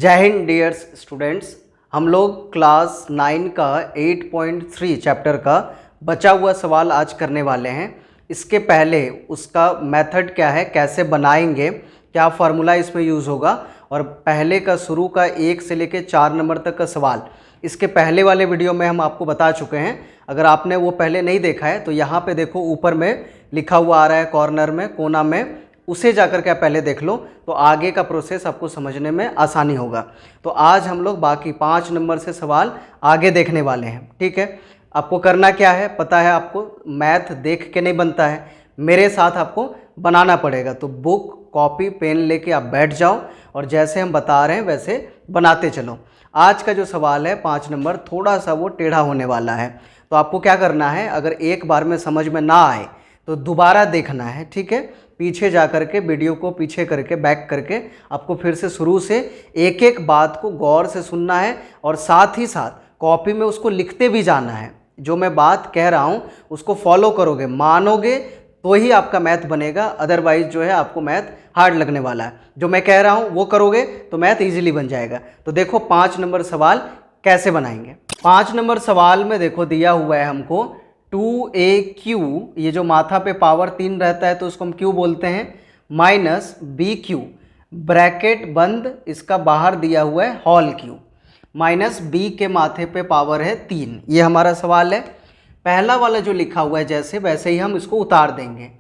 जय Hind dears students. हम लोग क्लास 9 का 8.3 चैप्टर का बचा हुआ सवाल आज करने वाले हैं। इसके पहले उसका मेथड क्या है, कैसे बनाएंगे, क्या फार्मूला इसमें यूज़ होगा और पहले का शुरू का 1 से लेकर 4 नंबर तक का सवाल इसके पहले वाले वीडियो में हम आपको बता चुके हैं। अगर आपने वो पहले नहीं देखा है तो यहाँ पे देखो, ऊपर में लिखा हुआ आ रहा है कॉर्नर में, कोना में, उसे जाकर के आप पहले देख लो तो आगे का प्रोसेस आपको समझने में आसानी होगा। तो आज हम लोग बाकी 5 नंबर से सवाल आगे देखने वाले हैं। ठीक है, आपको करना क्या है पता है, आपको मैथ देख के नहीं बनता है, मेरे साथ आपको बनाना पड़ेगा। तो बुक कॉपी पेन लेके आप बैठ जाओ और जैसे हम बता रहे हैं वैसे बनाते चलो। आज का जो सवाल है 5 नंबर, थोड़ा सा वो टेढ़ा होने वाला है। तो आपको क्या करना है, अगर एक बार में समझ में ना आए तो दोबारा देखना है। ठीक है, पीछे जा करके वीडियो को पीछे करके बैक करके आपको फिर से शुरू से एक एक बात को गौर से सुनना है और साथ ही साथ कॉपी में उसको लिखते भी जाना है। जो मैं बात कह रहा हूँ उसको फॉलो करोगे, मानोगे तो ही आपका मैथ बनेगा, अदरवाइज जो है आपको मैथ हार्ड लगने वाला है। जो मैं कह रहा हूँ वो करोगे तो मैथ ईजिली बन जाएगा। तो देखो 5 नंबर सवाल कैसे बनाएंगे। 5 नंबर सवाल में देखो दिया हुआ है हमको 2AQ, ये जो माथा पे पावर 3 रहता है तो उसको हम क्यू बोलते हैं, माइनस BQ, ब्रैकेट बंद, इसका बाहर दिया हुआ है होल क्यू, माइनस B के माथे पे पावर है 3। ये हमारा सवाल है। पहला वाला जो लिखा हुआ है जैसे वैसे ही हम इसको उतार देंगे।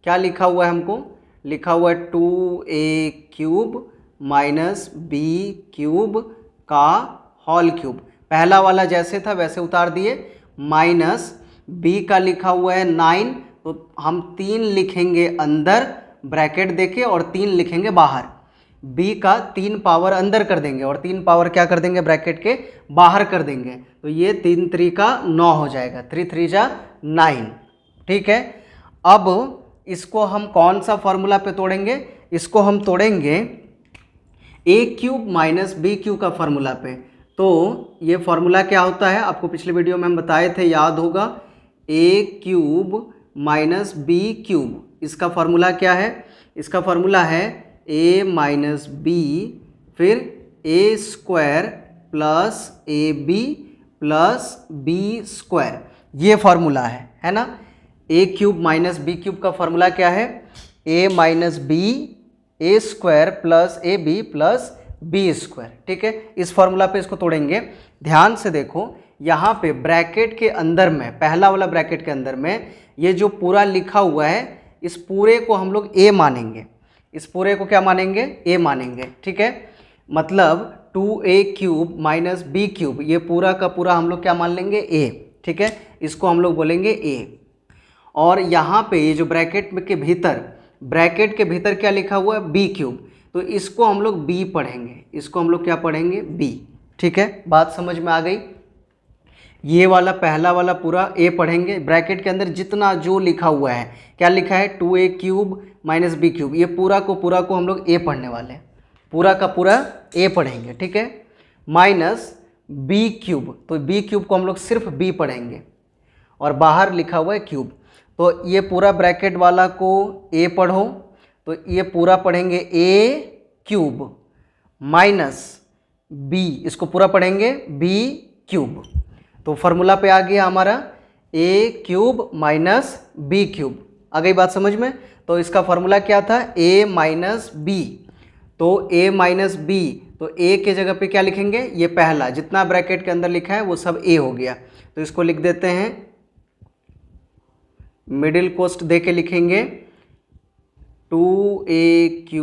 क्या लिखा हुआ है, हमको लिखा हुआ है 2A³ माइनस B³ का होल क्यूब। पहला वाला जैसे था वैसे उतार दिए, माइनस B का लिखा हुआ है 9, तो हम 3 लिखेंगे अंदर ब्रैकेट देके और 3 लिखेंगे बाहर। B का 3 पावर अंदर कर देंगे और 3 पावर क्या कर देंगे, ब्रैकेट के बाहर कर देंगे। तो ये 3 3 का 9 हो जाएगा, 3 3 जा 9। ठीक है, अब इसको हम कौन सा फॉर्मूला पे तोड़ेंगे, इसको हम तोड़ेंगे A³ माइनस B³ का फॉर्मूला पे। तो ये फॉर्मूला क्या होता है, आपको पिछले वीडियो में हम बताए थे, याद होगा। A³ माइनस B³, इसका फॉर्मूला क्या है, इसका फॉर्मूला है A माइनस B फिर A² plus AB plus B²। ये फॉर्मूला है ना। A³ माइनस B³ का फॉर्मूला क्या है, A minus B A² plus AB plus B²। ठीक है, इस फॉर्मूला पे इसको तोड़ेंगे। ध्यान से देखो, यहाँ पे ब्रैकेट के अंदर में, पहला वाला ब्रैकेट के अंदर में ये जो पूरा लिखा हुआ है, इस पूरे को हम लोग A मानेंगे। इस पूरे को क्या मानेंगे, A मानेंगे। ठीक है, मतलब 2A³ माइनस B³, ये पूरा का पूरा हम लोग क्या मान लेंगे, A। ठीक है, इसको हम लोग बोलेंगे A। और यहाँ पे ये जो ब्रैकेट के भीतर क्या लिखा हुआ है, B³, तो इसको हम लोग B पढ़ेंगे, इसको हम लोग क्या पढ़ेंगे, B। ठीक है, बात समझ में आ गई। ये वाला पहला वाला पूरा A पढ़ेंगे, ब्रैकेट के अंदर जितना जो लिखा हुआ है, क्या लिखा है 2A³ माइनस B³, ये पूरा को हम लोग A पढ़ने वाले हैं, पूरा का पूरा A पढ़ेंगे। ठीक है, माइनस B³, तो B³ को हम लोग सिर्फ B पढ़ेंगे और बाहर लिखा हुआ है क्यूब। तो ये पूरा ब्रैकेट वाला को A पढ़ो, तो ये पूरा पढ़ेंगे A³ माइनस B, इसको पूरा पढ़ेंगे B³। तो फॉर्मूला पे आ गया हमारा A³ माइनस B³। आ गई बात समझ में। तो इसका फॉर्मूला क्या था, A माइनस B। तो A माइनस B, तो A के जगह पे क्या लिखेंगे, ये पहला जितना ब्रैकेट के अंदर लिखा है वो सब A हो गया। तो इसको लिख देते हैं, मिडिल कोस्ट दे के लिखेंगे 2A³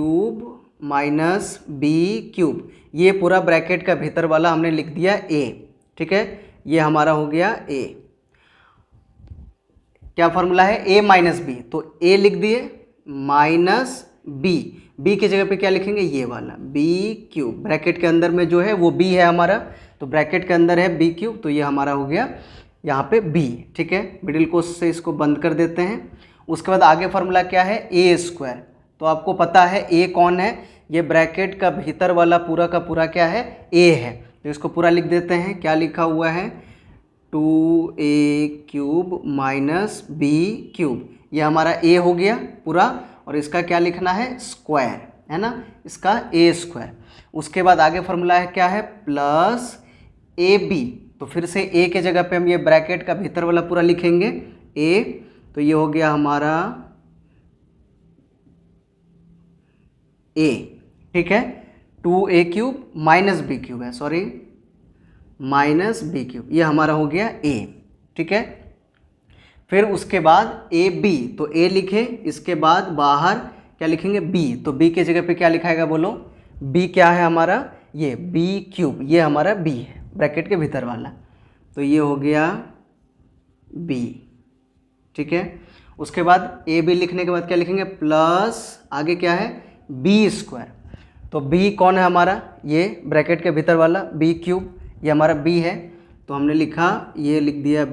माइनस B³। ये पूरा ब्रैकेट का भीतर वाला हमने लिख दिया A। ठीक है, ये हमारा हो गया A। क्या फॉर्मूला है, A माइनस B, तो A लिख दिए माइनस B की जगह पे क्या लिखेंगे, ये वाला B³, ब्रैकेट के अंदर में जो है वो B है हमारा, तो ब्रैकेट के अंदर है B³, तो ये हमारा हो गया यहाँ पे B। ठीक है, मिडिल कोस्ट से इसको बंद कर देते हैं। उसके बाद आगे फॉर्मूला क्या है, A²। तो आपको पता है A कौन है, ये ब्रैकेट का भीतर वाला पूरा का पूरा क्या है, A है। तो इसको पूरा लिख देते हैं, क्या लिखा हुआ है 2A³ माइनस B³, ये हमारा A हो गया पूरा, और इसका क्या लिखना है, स्क्वायर, है ना, इसका A²। उसके बाद आगे फॉर्मूला है क्या है, प्लस ए बी। तो फिर से ए के जगह पे हम ये ब्रैकेट का भीतर वाला पूरा लिखेंगे ए, तो ये हो गया हमारा ए, ठीक है। 2a³ माइनस बी क्यूब है, सॉरी माइनस बी क्यूब, ये हमारा हो गया ए, ठीक है। फिर उसके बाद ए बी, तो ए लिखे, इसके बाद बाहर क्या लिखेंगे बी, तो बी के जगह पे क्या लिखाएगा बोलो, बी क्या है हमारा, ये b³, ये हमारा b है ब्रैकेट के भीतर वाला, तो ये हो गया b, ठीक है। उसके बाद ए बी लिखने के बाद क्या लिखेंगे, प्लस आगे क्या है b², तो b कौन है हमारा, ये ब्रैकेट के भीतर वाला b³, ये हमारा b है, तो हमने लिखा, ये लिख दिया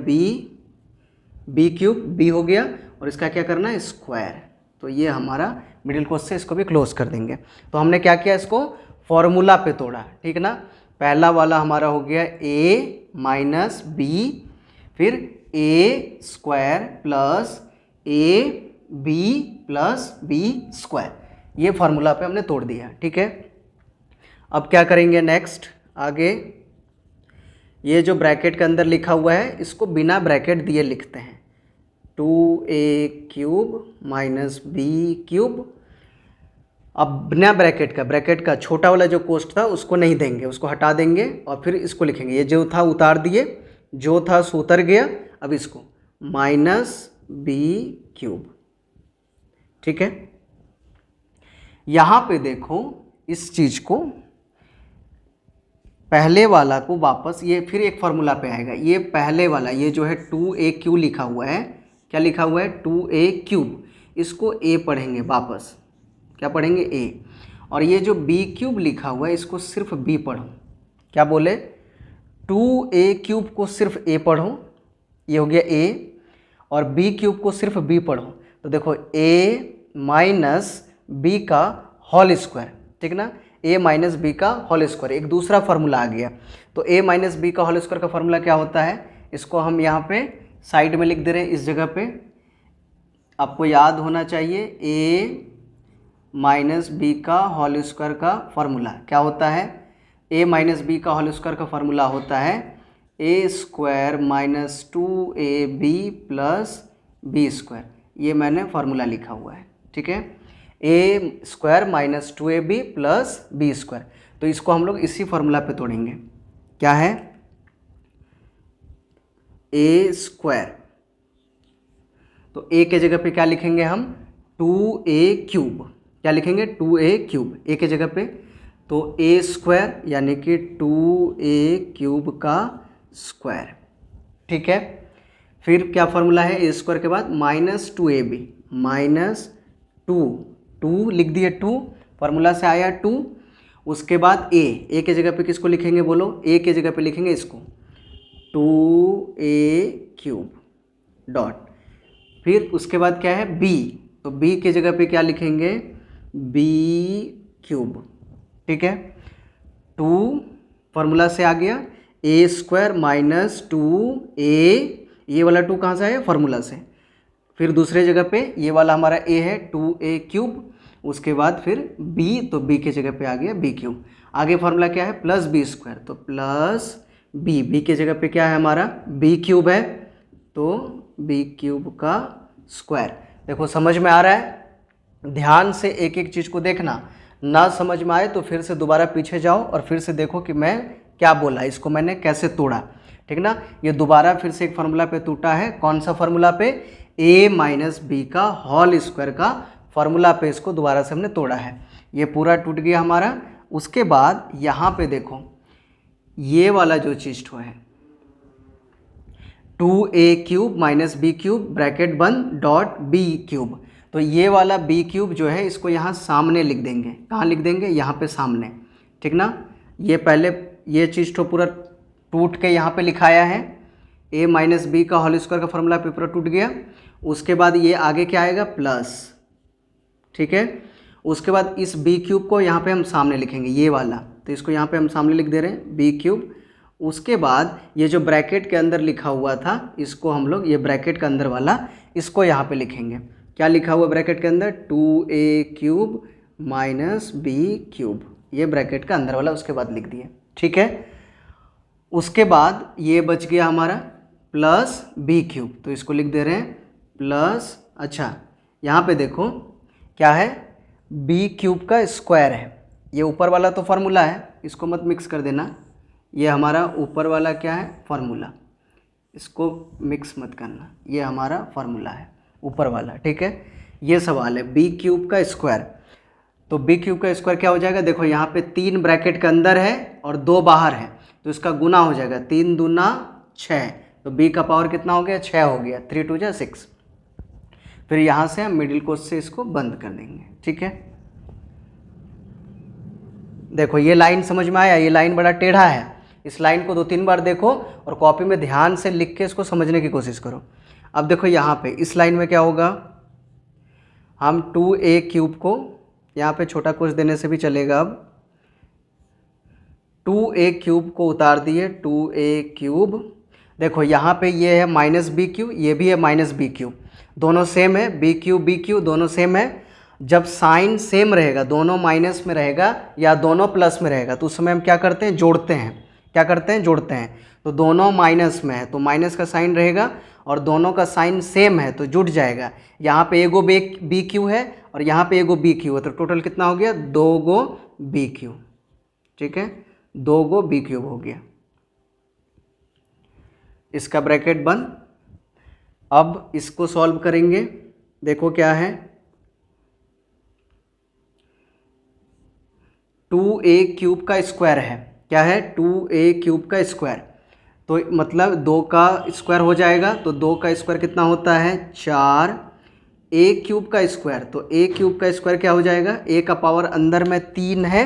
b³ b हो गया, और इसका क्या करना है स्क्वायर, तो ये हमारा मिडिल कोस से इसको भी क्लोज कर देंगे। तो हमने क्या किया, इसको फॉर्मूला पे तोड़ा, ठीक ना। पहला वाला हमारा हो गया a माइनस बी, फिर a² plus ab plus b², ये फार्मूला पे हमने तोड़ दिया, ठीक है। अब क्या करेंगे नेक्स्ट, आगे ये जो ब्रैकेट के अंदर लिखा हुआ है इसको बिना ब्रैकेट दिए लिखते हैं, 2a³ माइनस b³। अब बिना ब्रैकेट का छोटा वाला जो कोष्ट था उसको नहीं देंगे, उसको हटा देंगे और फिर इसको लिखेंगे, ये जो था उतार दिए, जो था सो उतर गया, अब इसको माइनस b³, ठीक है। यहाँ पे देखो इस चीज़ को, पहले वाला को वापस, ये फिर एक फार्मूला पे आएगा, ये पहले वाला ये जो है 2a³ लिखा हुआ है, क्या लिखा हुआ है 2a³, इसको a पढ़ेंगे वापस, क्या पढ़ेंगे a, और ये जो b³ लिखा हुआ है इसको सिर्फ b पढ़ो, क्या बोले 2a³ को सिर्फ a पढ़ो, ये हो गया a, और b³ को सिर्फ b पढ़ो, तो देखो a माइनस बी का होल स्क्वायर, ठीक ना, a माइनस बी का होल स्क्वायर, एक दूसरा फार्मूला आ गया। तो a माइनस बी का होल स्क्वायर का फार्मूला क्या होता है, इसको हम यहाँ पे साइड में लिख दे रहे हैं, इस जगह पे आपको याद होना चाहिए, a माइनस बी का होल स्क्वायर का फार्मूला क्या होता है, a माइनस बी का होल स्क्वायर का फार्मूला होता है a² minus 2ab plus b², ये मैंने फार्मूला लिखा हुआ है, ठीक है, a² minus 2ab plus b²। तो इसको हम लोग इसी फार्मूला पे तोड़ेंगे, क्या है a², तो a के जगह पे क्या लिखेंगे हम 2a³, क्या लिखेंगे 2a³, a के जगह पे, तो a² यानी कि 2a³ का स्क्वायर, ठीक है। फिर क्या फार्मूला है a² के बाद माइनस 2ab, माइनस 2 लिख दिए, 2 फार्मूला से आया 2, उसके बाद a के जगह पे किसको लिखेंगे बोलो, a के जगह पे लिखेंगे इसको 2a³ डॉट, फिर उसके बाद क्या है b, तो b के जगह पे क्या लिखेंगे b³, ठीक है। 2 फार्मूला से आ गया, a² माइनस 2a, ये वाला 2 कहाँ से आया फार्मूला से, फिर दूसरे जगह पे ये वाला हमारा a है 2a³, उसके बाद फिर b, तो b के जगह पे आ गया b³, आगे फार्मूला क्या है प्लस b², तो प्लस b के जगह पे क्या है हमारा b³ है, तो b³ का स्क्वायर। देखो समझ में आ रहा है, ध्यान से एक एक चीज़ को देखना, ना समझ में आए तो फिर से दोबारा पीछे जाओ और फिर से देखो कि मैं क्या बोला, इसको मैंने कैसे तोड़ा, ठीक ना। ये दोबारा फिर से एक फार्मूला पे टूटा है, कौन सा फार्मूला पे, a माइनस बी का होल स्क्वायर का फार्मूला पे इसको दोबारा से हमने तोड़ा है, ये पूरा टूट गया हमारा। उसके बाद यहाँ पे देखो ये वाला जो चीज़ है 2a³ माइनस b³ ब्रैकेट बंद डॉट b³, तो ये वाला b³ जो है इसको यहाँ सामने लिख देंगे, कहाँ लिख देंगे यहाँ पे सामने, ठीक ना। ये पहले ये चीज़ तो पूरा टूट के यहाँ पे लिखाया है, a माइनस बी का होल स्क्वायर का फार्मूला पे पूरा टूट गया। उसके बाद ये आगे क्या आएगा प्लस, ठीक है। उसके बाद इस b³ को यहाँ पे हम सामने लिखेंगे, ये वाला, तो इसको यहाँ पे हम सामने लिख दे रहे हैं b³। उसके बाद ये जो ब्रैकेट के अंदर लिखा हुआ था इसको हम लोग, ये ब्रैकेट के अंदर वाला इसको यहाँ पे लिखेंगे, क्या लिखा हुआ ब्रैकेट के अंदर 2a³ माइनस b³, ये ब्रैकेट का अंदर वाला उसके बाद लिख दिए, ठीक है। उसके बाद ये बच गया हमारा प्लस बी क्यूब, तो इसको लिख दे रहे हैं प्लस, अच्छा यहाँ पे देखो क्या है, बी क्यूब का स्क्वायर है। ये ऊपर वाला तो फार्मूला है, इसको मत मिक्स कर देना। ये हमारा ऊपर वाला क्या है, फार्मूला, इसको मिक्स मत करना। ये हमारा फार्मूला है ऊपर वाला, ठीक है। ये सवाल है बी क्यूब का स्क्वायर, तो बी क्यूब का स्क्वायर क्या हो जाएगा, देखो यहाँ पे 3 ब्रैकेट के अंदर है और 2 बाहर है, तो इसका गुना हो जाएगा, 3 दूना 6, तो बी का पावर कितना हो गया, 6 हो गया, 3 2 जा 6। फिर यहाँ से हम मिडिल कोस से इसको बंद कर देंगे, ठीक है। देखो ये लाइन समझ में आया, ये लाइन बड़ा टेढ़ा है, इस लाइन को 2-3 बार देखो और कॉपी में ध्यान से लिख के इसको समझने की कोशिश करो। अब देखो यहाँ पे इस लाइन में क्या होगा, हम 2a क्यूब को यहाँ पे छोटा कोस देने से भी चलेगा। अब 2a क्यूब को उतार दिए, 2a क्यूब, देखो यहाँ पे ये है माइनस बी क्यू, ये भी है माइनस बी क्यू, दोनों सेम है, बी क्यू दोनों सेम है। जब साइन सेम रहेगा, दोनों माइनस में रहेगा या दोनों प्लस में रहेगा, तो उस समय हम क्या करते हैं, जोड़ते हैं। क्या करते हैं, जोड़ते हैं। तो दोनों माइनस में है तो माइनस का साइन रहेगा, और दोनों का साइन सेम है तो जुड़ जाएगा। यहाँ पे एगो बी क्यू है और यहाँ पे एगो बी क्यू है, तो टोटल कितना हो गया, 2 गो बी क्यू, ठीक है, 2 गो बी क्यूब हो गया। इसका ब्रैकेट बंद। अब इसको सॉल्व करेंगे, देखो क्या है, 2a क्यूब का स्क्वायर है, क्या है, 2a क्यूब का स्क्वायर, तो मतलब 2 का स्क्वायर हो जाएगा, तो 2 का स्क्वायर कितना होता है, 4, a क्यूब का स्क्वायर, तो a क्यूब का स्क्वायर क्या हो जाएगा, a का पावर अंदर में 3 है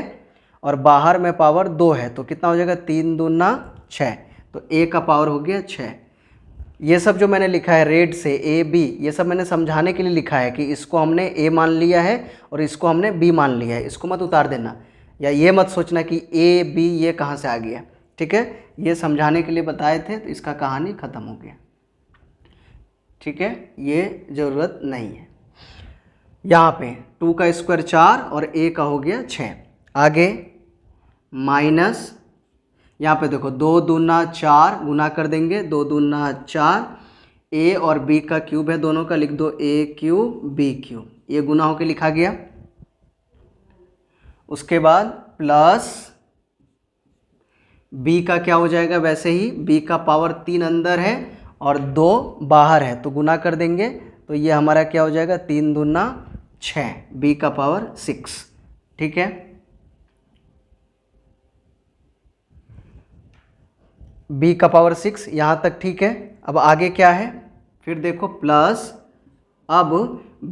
और बाहर में पावर 2 है, तो कितना हो जाएगा, 3 दूना 6, तो a का पावर हो गया 6। ये सब जो मैंने लिखा है रेड से ए बी, ये सब मैंने समझाने के लिए लिखा है कि इसको हमने ए मान लिया है और इसको हमने बी मान लिया है, इसको मत उतार देना या ये मत सोचना कि ए बी ये कहाँ से आ गया, ठीक है। ये समझाने के लिए बताए थे, तो इसका कहानी ख़त्म हो गया, ठीक है, ये ज़रूरत नहीं है। यहाँ पे 2 का स्क्वायर 4 और a का हो गया 6। आगे माइनस, यहाँ पे देखो 2 दूना 4 गुना कर देंगे, 2 दूना 4, a और b का क्यूब है दोनों का, लिख दो a क्यूब b क्यूब, ये गुना होके लिखा गया। उसके बाद प्लस b का क्या हो जाएगा, वैसे ही b का पावर 3 अंदर है और 2 बाहर है, तो गुना कर देंगे, तो ये हमारा क्या हो जाएगा, 3 दूना 6, b का पावर 6, ठीक है। b का पावर 6 यहाँ तक ठीक है। अब आगे क्या है, फिर देखो प्लस, अब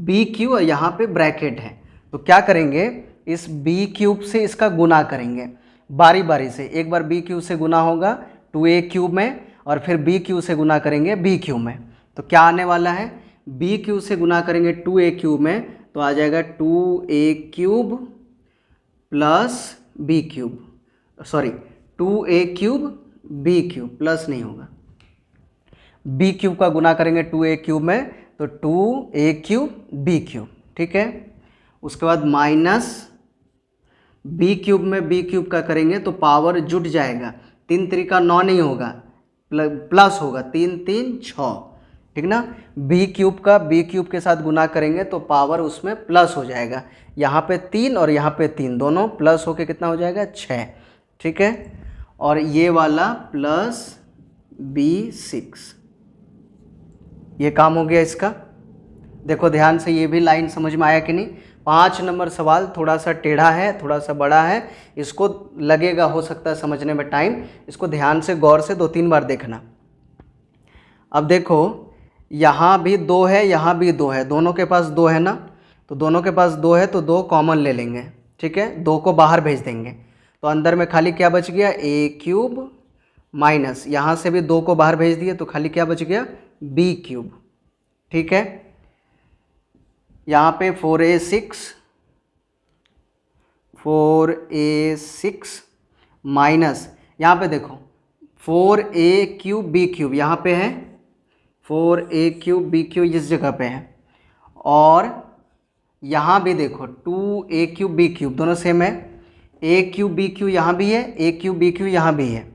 b क्यूब और यहाँ पे ब्रैकेट है, तो क्या करेंगे, इस b क्यूब से इसका गुना करेंगे बारी बारी से। एक बार b क्यूब से गुना होगा 2a क्यूब में, और फिर b क्यूब से गुना करेंगे b क्यूब में, तो क्या आने वाला है, b क्यूब से गुना करेंगे 2a क्यूब में, तो आ जाएगा 2a cube plus b cube, sorry 2a cube b cube, plus नहीं होगा, b क्यूब का गुना करेंगे 2a क्यूब में, तो 2a क्यूब b क्यूब, ठीक है। उसके बाद माइनस b क्यूब में b क्यूब का करेंगे तो पावर जुट जाएगा, 3 3 9 नहीं होगा, प्लस होगा, 3 3 6, ठीक ना। b क्यूब का b क्यूब के साथ गुना करेंगे तो पावर उसमें प्लस हो जाएगा, यहाँ पे 3 और यहाँ पे 3 दोनों प्लस होके कितना हो जाएगा, 6, ठीक है। और ये वाला प्लस b6, ये काम हो गया इसका। देखो ध्यान से, ये भी लाइन समझ में आया कि नहीं। 5 नंबर सवाल थोड़ा सा टेढ़ा है, थोड़ा सा बड़ा है, इसको लगेगा हो सकता है समझने में टाइम, इसको ध्यान से गौर से 2-3 बार देखना। अब देखो यहाँ भी 2 है, यहाँ भी 2 है, दोनों के पास 2 है ना, तो दोनों के पास 2 है तो 2 कॉमन ले लेंगे, ठीक है, 2 को बाहर भेज देंगे, तो अंदर में खाली क्या बच गया, a क्यूब, माइनस यहाँ से भी 2 को बाहर भेज दिए तो खाली क्या बच गया, b क्यूब, ठीक है। यहाँ पे 4a6 माइनस, यहाँ पे देखो 4a क्यूब b क्यूब, यहाँ पे है 4a क्यूब b क्यूब, इस जगह पे है, और यहाँ भी देखो 2a क्यूब b क्यूब, दोनों सेम है, ए क्यू बी क्यू यहाँ भी है, ए क्यू बी क्यू यहाँ भी है।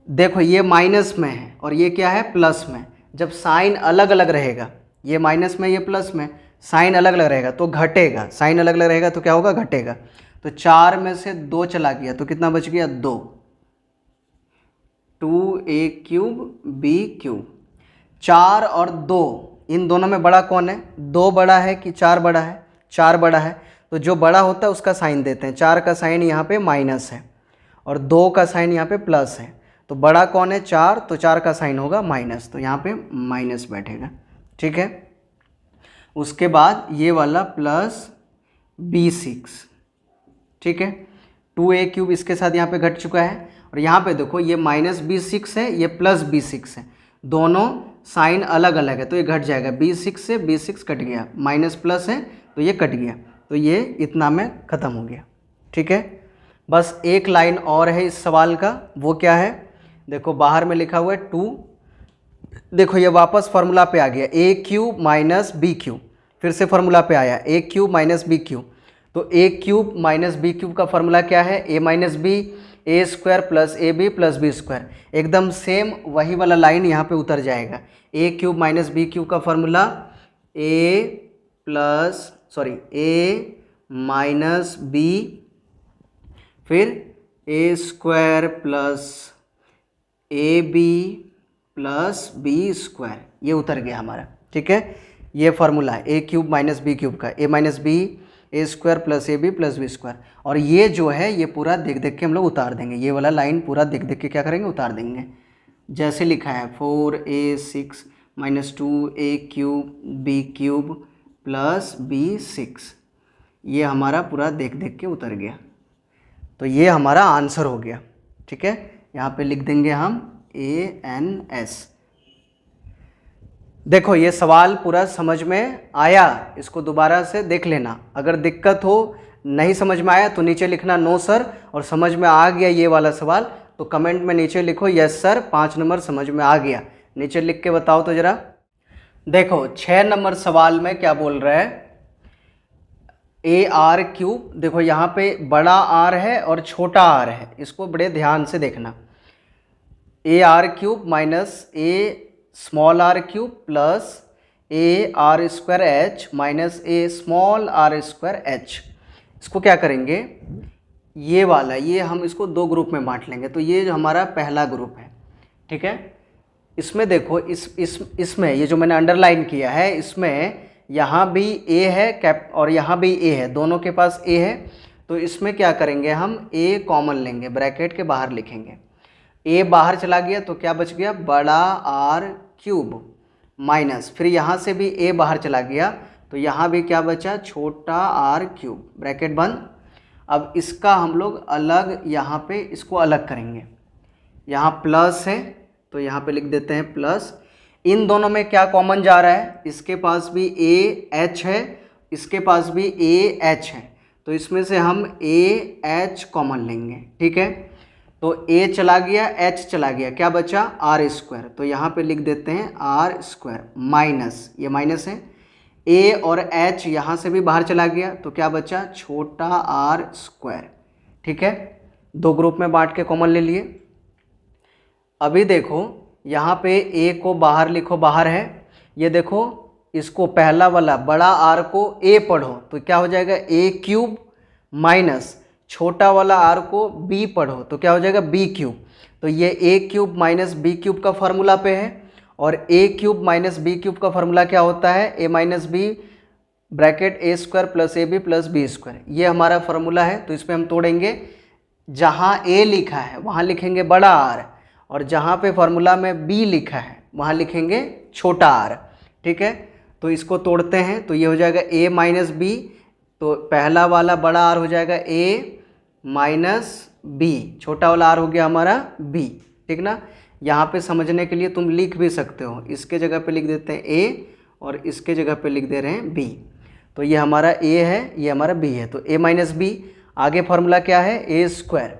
देखो ये माइनस में है और ये क्या है, प्लस में। जब साइन अलग अलग रहेगा, ये माइनस में ये प्लस में, साइन अलग अलग रहेगा तो घटेगा, साइन अलग अलग रहेगा तो क्या होगा, घटेगा। तो 4 में से 2 चला गया तो कितना बच गया, 2। 2a cube b cube. 4 और 2 इन दोनों में बड़ा कौन है, 2 बड़ा है कि 4 बड़ा है, 4 बड़ा है। तो जो बड़ा होता है उसका साइन देते हैं। 4 का साइन यहाँ पे माइनस है और 2 का साइन यहाँ पे प्लस है। तो बड़ा कौन है, 4, तो 4 का साइन होगा माइनस, तो यहाँ पे माइनस बैठेगा। ठीक है। उसके बाद ये वाला प्लस b6। ठीक है। 2a क्यूब इसके साथ यहाँ पे घट चुका है और यहाँ पे देखो ये माइनस b6 है, ये प्लस b6 है, दोनों साइन अलग अलग है तो ये घट जाएगा। b6 से b6 कट गया, माइनस प्लस है तो ये कट गया, तो ये इतना में ख़त्म हो गया। ठीक है। बस एक लाइन और है इस सवाल का, वो क्या है, देखो बाहर में लिखा हुआ है 2। देखो ये वापस फार्मूला पे आ गया, A cube minus B cube, फिर से फार्मूला पे आया A cube minus B cube. तो A cube minus B cube का फार्मूला क्या है, A minus B, A square plus A B plus B square. एकदम सेम वही वाला लाइन यहाँ पे उतर जाएगा। A cube minus B cube का फार्मूला ए माइनस बी, फिर A square plus A B plus B square, ये उतर गया हमारा। ठीक है। ये फार्मूला है ए क्यूब माइनस बी क्यूब का, A minus B, A square plus A B plus B square. और ये जो है ये पूरा देख देख के हम लोग उतार देंगे, ये वाला लाइन पूरा देख देख के क्या करेंगे, उतार देंगे। जैसे लिखा है 4a6 minus 2a cube b cube plus b6, ये हमारा पूरा देख देख के उतर गया। तो ये हमारा आंसर हो गया। ठीक है। यहाँ पे लिख देंगे हम ANS। देखो ये सवाल पूरा समझ में आया, इसको दोबारा से देख लेना। अगर दिक्कत हो, नहीं समझ में आया तो नीचे लिखना नो सर, और समझ में आ गया ये वाला सवाल तो कमेंट में नीचे लिखो यस सर 5 नंबर समझ में आ गया। नीचे लिख के बताओ तो ज़रा। देखो 6 नंबर सवाल में क्या बोल रहा है, ए आर क्यूब। देखो यहाँ पे बड़ा आर है और छोटा आर है, इसको बड़े ध्यान से देखना। A r cube minus a small r cube plus a r square h minus a small r square h. इसको क्या करेंगे, ये वाला, ये हम इसको 2 ग्रुप में बांट लेंगे। तो ये जो हमारा पहला ग्रुप है, ठीक है, इसमें देखो इसमें ये जो मैंने अंडरलाइन किया है, इसमें यहाँ भी ए है कैप और यहाँ भी ए है, दोनों के पास ए है। तो इसमें क्या करेंगे, हम ए कॉमन लेंगे, ब्रैकेट के बाहर लिखेंगे। ए बाहर चला गया तो क्या बच गया, बड़ा आर क्यूब माइनस, फिर यहाँ से भी ए बाहर चला गया तो यहाँ भी क्या बचा, छोटा आर क्यूब, ब्रैकेट बंद। अब इसका हम लोग अलग यहाँ पे इसको अलग करेंगे। यहाँ प्लस है तो यहाँ पे लिख देते हैं प्लस। इन दोनों में क्या कॉमन जा रहा है, इसके पास भी ए एच है, इसके पास भी ए एच है, तो इसमें से हम ए एच कॉमन लेंगे। ठीक है। तो ए चला गया, एच चला गया, क्या बचा, आर स्क्वायर। तो यहाँ पे लिख देते हैं आर स्क्वायर माइनस, ये माइनस है, ए और एच यहाँ से भी बाहर चला गया तो क्या बचा, छोटा आर स्क्वायर। ठीक है। 2 ग्रुप में बांट के कॉमन ले लिए। अभी देखो यहाँ पे ए को बाहर लिखो, बाहर है, ये देखो इसको पहला वाला बड़ा आर को ए पढ़ो तो क्या हो जाएगा, ए क्यूब माइनस छोटा वाला आर को बी पढ़ो तो क्या हो जाएगा, बी क्यूब। तो ये A cube minus B cube का फार्मूला पे है, और A cube minus B cube का फार्मूला क्या होता है, A minus B bracket A square plus A B plus B square, ये हमारा फार्मूला है। तो इसमें हम तोड़ेंगे, जहाँ ए लिखा है वहाँ लिखेंगे बड़ा आर, और जहाँ पे फार्मूला में बी लिखा है वहाँ लिखेंगे छोटा आर। ठीक है। तो इसको तोड़ते हैं तो ये हो जाएगा ए माइनस बी, तो पहला वाला बड़ा आर हो जाएगा ए माइनस बी, छोटा वाला आर हो गया हमारा बी। ठीक ना। यहाँ पे समझने के लिए तुम लिख भी सकते हो, इसके जगह पे लिख देते हैं ए और इसके जगह पे लिख दे रहे हैं बी। तो ये हमारा ए है, ये हमारा बी है, तो ए माइनस बी। आगे फार्मूला क्या है, ए स्क्वायर।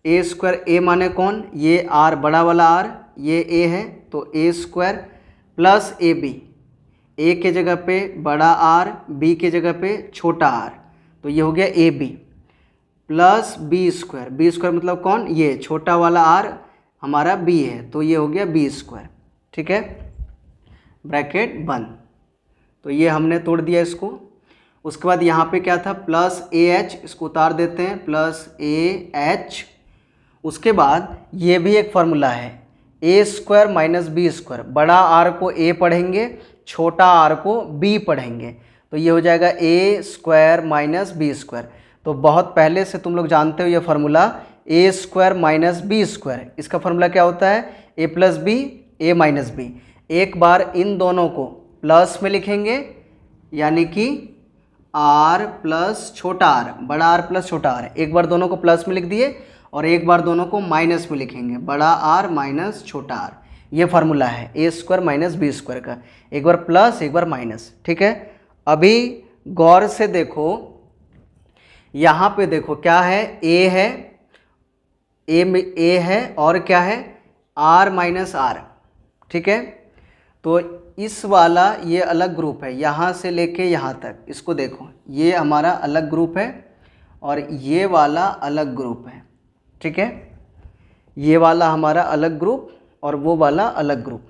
ए स्क्वायर, ए माने कौन, ये आर बड़ा वाला आर, ये ए है तो ए square plus A B, a के जगह पे बड़ा आर, बी के जगह पे छोटा आर, तो ये हो गया a B. Plus B square मतलब कौन, ये छोटा वाला आर हमारा बी है, तो ये हो गया बी स्क्वायर। ठीक है, ब्रैकेट बंद। तो ये हमने तोड़ दिया इसको। उसके बाद यहाँ पे क्या था, प्लस ए एच, इसको उतार देते हैं, प्लस ए एच। उसके बाद ये भी एक फार्मूला है, ए स्क्वायर माइनस बी स्क्वायर। बड़ा आर को ए पढ़ेंगे, छोटा आर को बी पढ़ेंगे, तो ये हो जाएगा ए स्क्वायर माइनस बी स्क्वायर। तो बहुत पहले से तुम लोग जानते हो ये फार्मूला, ए स्क्वायर माइनस बी स्क्वायर। इसका फार्मूला क्या होता है, ए प्लस बी, ए माइनस बी। एक बार इन दोनों को प्लस में लिखेंगे, यानी कि आर प्लस छोटा आर, बड़ा आर प्लस छोटा आर। एक बार दोनों को प्लस में लिख दिए और एक बार दोनों को माइनस में लिखेंगे, बड़ा आर माइनस छोटा आर। ये फार्मूला है ए स्क्वायर माइनस बी स्क्वायर का, एक बार प्लस एक बार माइनस। ठीक है, अभी गौर से देखो, यहाँ पे देखो क्या है, ए है, ए है और क्या है, आर माइनस आर। ठीक है, तो इस वाला ये अलग ग्रुप है, यहाँ से लेके यहाँ तक, इसको देखो, ये हमारा अलग ग्रुप है और ये वाला अलग ग्रुप है। ठीक है, ये वाला हमारा अलग ग्रुप और वो वाला अलग ग्रुप।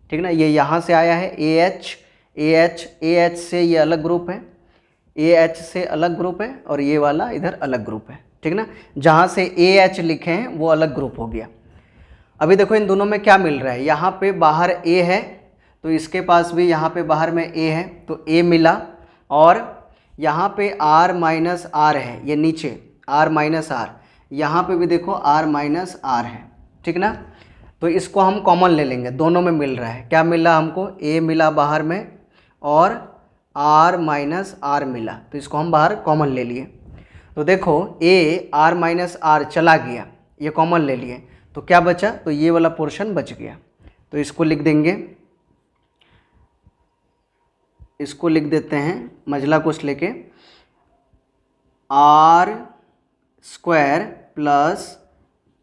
ठीक ना, ये यहाँ से आया है ए एच, ए एच से ये अलग ग्रुप है, ए एच से अलग ग्रुप है और ये वाला इधर अलग ग्रुप है। ठीक ना, जहाँ से ए एच लिखे हैं वो अलग ग्रुप हो गया। अभी देखो इन दोनों में क्या मिल रहा है, यहाँ पे बाहर ए है तो इसके पास भी यहाँ पे बाहर में ए है, तो ए मिला, और यहाँ पे आर माइनस आर है, ये नीचे आर माइनस आर, यहाँ पे भी देखो आर माइनस आर है। ठीक ना, तो इसको हम कॉमन ले लेंगे, दोनों में मिल रहा है। क्या मिला हमको, ए मिला बाहर में और आर माइनस आर मिला, तो इसको हम बाहर कॉमन ले लिए। तो देखो ए आर माइनस आर चला गया, ये कॉमन ले लिए, तो क्या बचा, तो ये वाला पोर्शन बच गया। तो इसको लिख देंगे, इसको लिख देते हैं मझला कुछ लेके, r square plus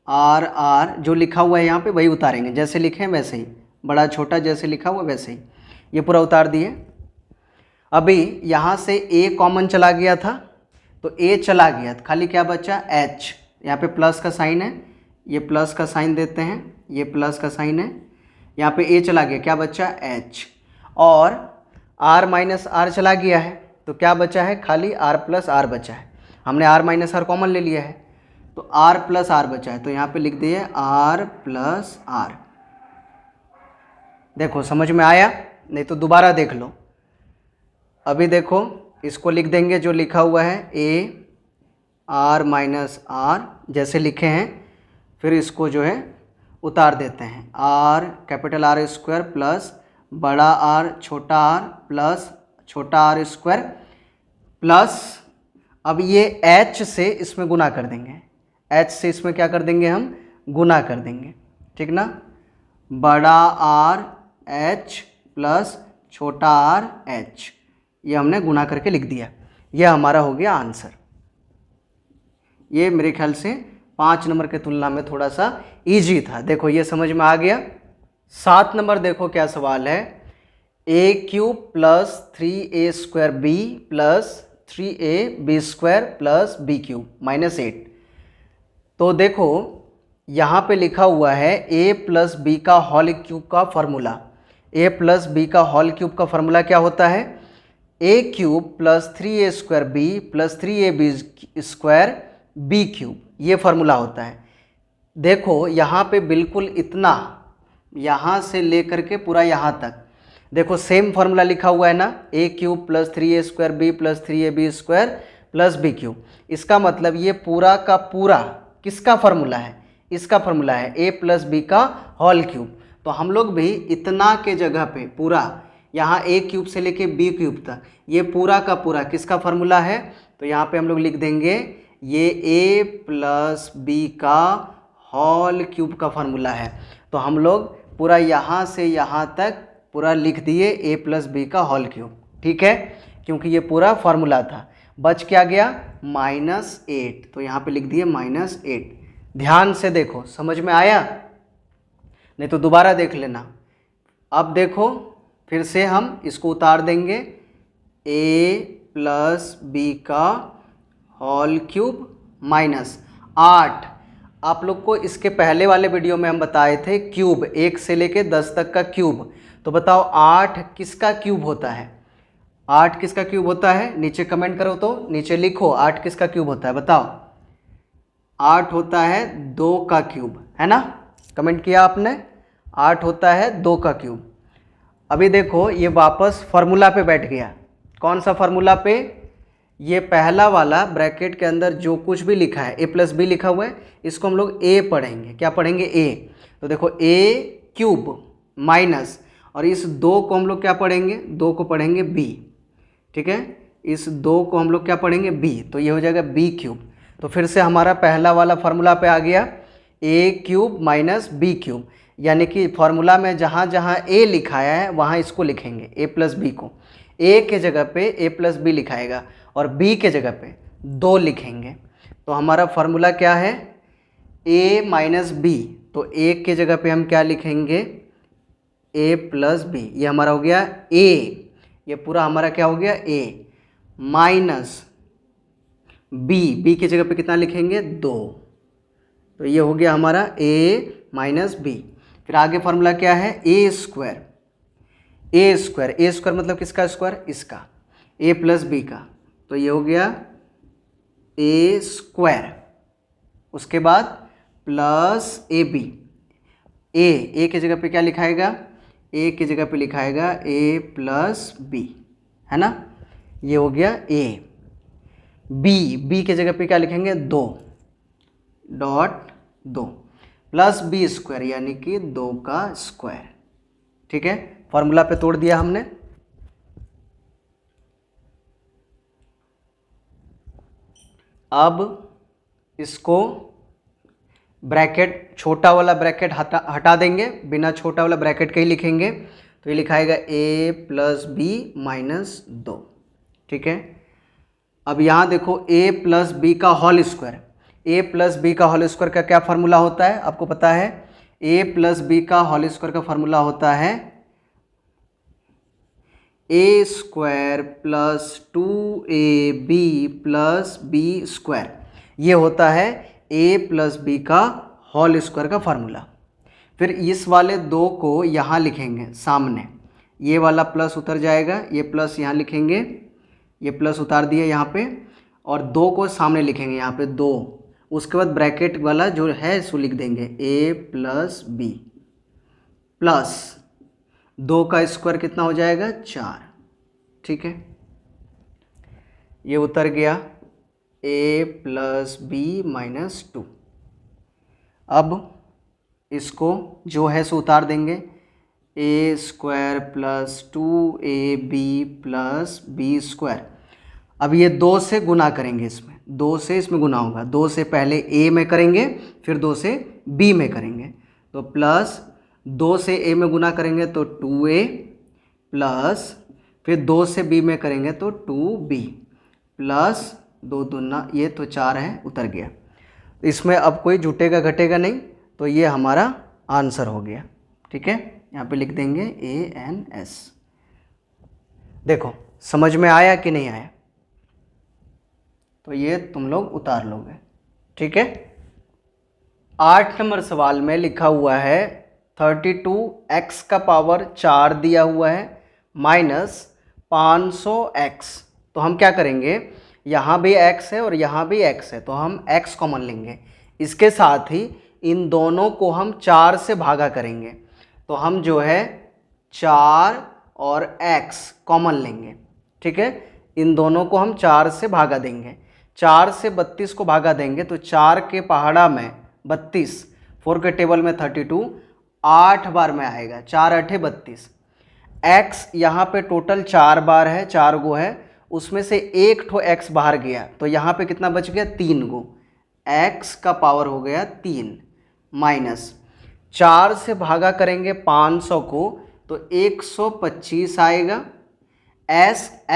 r r, जो लिखा हुआ है यहाँ पे वही उतारेंगे, जैसे लिखे हैं वैसे ही, बड़ा छोटा जैसे लिखा हुआ वैसे ही, ये पूरा उतार दिए। अभी यहाँ से ए कॉमन चला गया था, तो ए चला गया, खाली क्या बचा, एच। यहाँ पे प्लस का साइन है, ये प्लस का साइन देते हैं, ये प्लस का साइन है, यहाँ पे ए चला गया, क्या बचा, एच। और आर माइनस आर चला गया है, तो क्या बचा है, खाली आर प्लस आर बचा है। हमने आर माइनस आर कॉमन ले लिया है, तो आर प्लस आर बचा है, तो यहाँ पे लिख दिए आर प्लस आर। देखो समझ में आया, नहीं तो दोबारा देख लो। अभी देखो इसको लिख देंगे जो लिखा हुआ है, ए आर माइनस आर जैसे लिखे हैं, फिर इसको जो है उतार देते हैं, are capital R square plus बड़ा आर छोटा आर प्लस छोटा आर स्क्वायर प्लस, अब ये h से इसमें गुना कर देंगे, h से इसमें क्या कर देंगे, हम गुना कर देंगे। ठीक ना, बड़ा आर h प्लस छोटा आर h, ये हमने गुना करके लिख दिया। ये हमारा हो गया आंसर। ये मेरे ख्याल से 5 नंबर के तुलना में थोड़ा सा इजी था। देखो ये समझ में आ गया। 7 नंबर देखो क्या सवाल है, ए cube plus 3a square b plus 3ab square plus b cube minus 8। तो देखो यहाँ पे लिखा हुआ है a प्लस बी का होल क्यूब का फॉर्मूला। a प्लस बी का होल क्यूब का फॉर्मूला क्या होता है, a cube plus 3a square b plus 3ab square b cube, ये फार्मूला होता है। देखो यहाँ पे बिल्कुल इतना, यहाँ से लेकर के पूरा यहाँ तक देखो सेम फार्मूला लिखा हुआ है ना, a cube plus 3a square b plus 3ab square plus b cube. इसका मतलब ये पूरा का पूरा किसका फार्मूला है, इसका फार्मूला है a प्लस बी का होल क्यूब। तो हम लोग भी इतना के जगह पे पूरा यहाँ a क्यूब से लेके b क्यूब तक ये पूरा का पूरा किसका फार्मूला है, तो यहाँ पे हम लोग लिख देंगे ये a प्लस बी का होल क्यूब का फार्मूला है। तो हम लोग पूरा यहाँ से यहाँ तक पूरा लिख दिए a प्लस बी का होल क्यूब। ठीक है, क्योंकि ये पूरा फार्मूला था। बच क्या गया, -8, तो यहाँ पे लिख दिए -8। ध्यान से देखो समझ में आया, नहीं तो दोबारा देख लेना। अब देखो फिर से हम इसको उतार देंगे, a प्लस बी का होल क्यूब माइनस 8। आप लोग को इसके पहले वाले वीडियो में हम बताए थे क्यूब, 1 से लेके 10 तक का क्यूब। तो बताओ 8 किसका क्यूब होता है? 8 किसका क्यूब होता है? नीचे कमेंट करो, तो नीचे लिखो 8 किसका क्यूब होता है, बताओ। 8 होता है 2 का क्यूब, है ना? कमेंट किया आपने, 8 होता है 2 का क्यूब। अभी देखो ये वापस फार्मूला पे बैठ गया। कौन सा फार्मूला पे? ये पहला वाला ब्रैकेट के अंदर जो कुछ भी लिखा है, a प्लस बी लिखा हुआ है, इसको हम लोग a पढ़ेंगे। क्या पढ़ेंगे? a। तो देखो a क्यूब माइनस, और इस 2 को हम लोग क्या पढ़ेंगे? 2 को पढ़ेंगे b, ठीक है? इस 2 को हम लोग क्या पढ़ेंगे? b। तो ये हो जाएगा b क्यूब। तो फिर से हमारा पहला वाला फार्मूला पे आ गया, a cube minus b cube, यानी कि फार्मूला में जहाँ जहाँ a लिखाया है वहाँ इसको लिखेंगे, a प्लस बी को। a के जगह पे a प्लस बी लिखाएगा और b के जगह पे 2 लिखेंगे। तो हमारा फार्मूला क्या है? a minus b. तो a के जगह पे हम क्या लिखेंगे? a plus b. ये हमारा हो गया a, ये पूरा हमारा क्या हो गया? a माइनस b की जगह पे कितना लिखेंगे? 2। तो ये हो गया हमारा a माइनस बी। फिर आगे फार्मूला क्या है? ए स्क्वायर। ए स्क्वायर मतलब किसका स्क्वायर? इसका, a प्लस बी का। तो ये हो गया a स्क्वायर। उसके बाद प्लस ए बी। ए की जगह पे क्या लिखाएगा? a की जगह पे लिखाएगा a प्लस बी, है ना? ये हो गया a। b की जगह पे क्या लिखेंगे? 2 डॉट 2 प्लस बी स्क्वायर, यानी कि 2 का स्क्वायर, ठीक है? फॉर्मूला पे तोड़ दिया हमने। अब इसको ब्रैकेट, छोटा वाला ब्रैकेट हटा देंगे, बिना छोटा वाला ब्रैकेट के ही लिखेंगे। तो ये लिखाएगा a प्लस बी माइनस 2, ठीक है? अब यहाँ देखो a प्लस बी का whole square. a plus b का होल स्क्वायर का क्या फार्मूला होता है? आपको पता है a प्लस बी का होल स्क्वायर का फार्मूला होता है a square plus 2ab plus B square. ये होता है a प्लस बी का होल स्क्वायर का फार्मूला। फिर इस वाले 2 को यहाँ लिखेंगे सामने, ये वाला प्लस उतर जाएगा, ये प्लस यहाँ लिखेंगे, ये प्लस उतार दिए यहाँ पे, और 2 को सामने लिखेंगे यहाँ पे 2। उसके बाद ब्रैकेट वाला जो है इसको लिख देंगे a प्लस बी प्लस 2 का स्क्वायर कितना हो जाएगा? 4, ठीक है? ये उतर गया a प्लस बी माइनस 2। अब इसको जो है सो उतार देंगे, a square plus 2ab plus B square. अब ये 2 से गुना करेंगे, इसमें 2 से इसमें गुना होगा। 2 से पहले a में करेंगे, फिर 2 से b में करेंगे। तो प्लस 2 से a में गुना करेंगे तो 2a प्लस, फिर 2 से b में करेंगे तो 2b प्लस 2 दूना, ये तो 4 है, उतर गया। इसमें अब कोई जुटेगा घटेगा नहीं, तो ये हमारा आंसर हो गया, ठीक है? यहाँ पे लिख देंगे ANS। देखो समझ में आया कि नहीं आया? तो ये तुम लोग उतार लोगे, ठीक है? 8 नंबर सवाल में लिखा हुआ है 32x का पावर 4 दिया हुआ है माइनस 500x। तो हम क्या करेंगे? यहाँ भी x है और यहाँ भी x है, तो हम x कॉमन लेंगे। इसके साथ ही इन दोनों को हम 4 से भागा करेंगे, तो हम जो है 4 और x कॉमन लेंगे, ठीक है? इन दोनों को हम 4 से भागा देंगे। 4 से 32 को भागा देंगे तो 4 के पहाड़ा में 32, 4 के टेबल में 32, 8 बार में आएगा, 4 8 32। x यहाँ पे टोटल 4 बार है, 4 गो है, उसमें से एक ठो x बाहर गया, तो यहाँ पे कितना बच गया? 3 गो। x का पावर हो गया 3 माइनस 4 से भागा करेंगे 500 को तो 125 आएगा।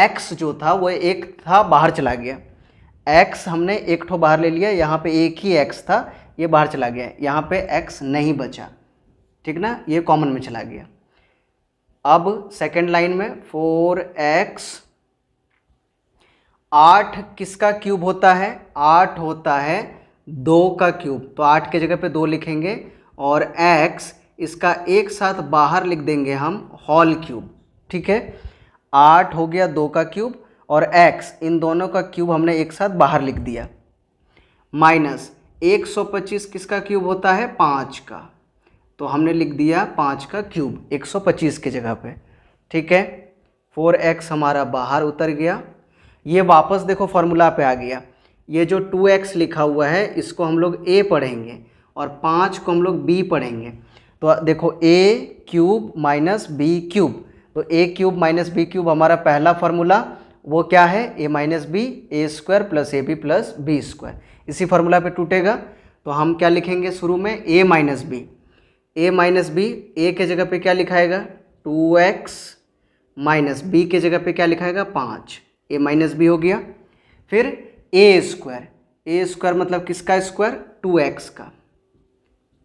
x जो था वो एक था बाहर चला गया, x हमने एक ठो बाहर ले लिया, यहाँ पे एक ही x था, ये बाहर चला गया, यहाँ पे x नहीं बचा, ठीक ना? ये कॉमन में चला गया। अब सेकेंड लाइन में 4x 8 किसका क्यूब होता है? 8 होता है 2 का क्यूब, तो 8 के जगह पे 2 लिखेंगे और x इसका एक साथ बाहर लिख देंगे हम होल क्यूब। ठीक है, 8 हो गया 2 का क्यूब और x इन दोनों का क्यूब हमने एक साथ बाहर लिख दिया। माइनस 125 किसका क्यूब होता है? 5 का, तो हमने लिख दिया 5 का क्यूब 125 की जगह पे। ठीक है, 4x हमारा बाहर उतर गया। ये वापस देखो फॉर्मूला पे आ गया। ये जो 2x लिखा हुआ है इसको हम लोग a पढ़ेंगे और 5 को हम लोग b पढ़ेंगे। तो देखो a cube minus b cube, तो a cube minus b cube हमारा पहला फार्मूला वो क्या है? a minus B A square plus A B plus B square. इसी फार्मूला पे टूटेगा तो हम क्या लिखेंगे शुरू में? a minus b, a minus B, a के जगह पे क्या लिखाएगा? 2x माइनस बी के जगह पे क्या लिखाएगा? 5, a माइनस बी हो गया। फिर ए स्क्वायर, ए स्क्वायर मतलब किसका स्क्वायर? 2x का,